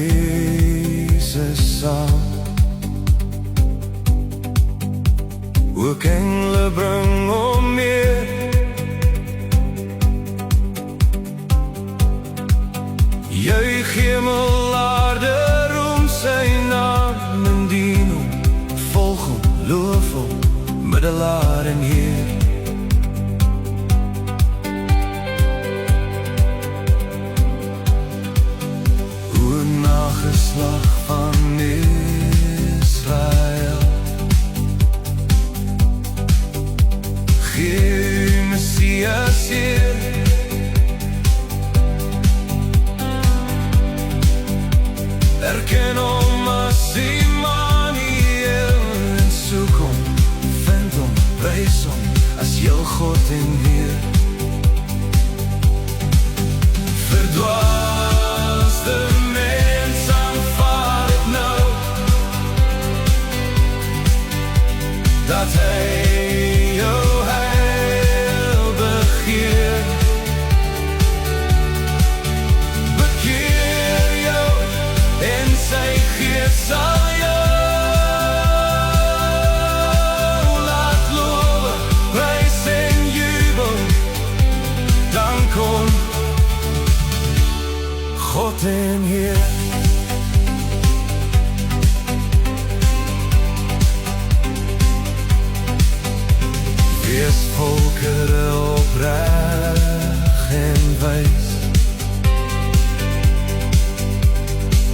Jesus saam. Ook engele bring hom meer. Juich hemel, aarde, roem sy naam en dien hom, volg hom, loof hom, middelaar en Heer. O nageslag van Israel, gee Messias Heer. Erken hom as Immanuel en soek hom, vind hom, prys hom as jou God en Heer. Verdwaasde mens, aanvaar het nou, dat hy jou heil begeer. Bekeer jou en sy Gees sal jou laat loop, prys en jubel, dank hom, God en Heer. Wees volkere opreg en wys,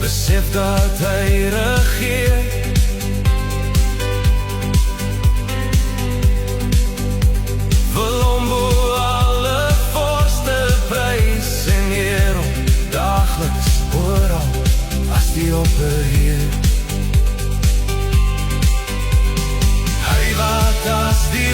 besef dat hy regeer. Wil hom bo alle vorste prys en eer hom dageliks oral as die opperheer. Hy wat as die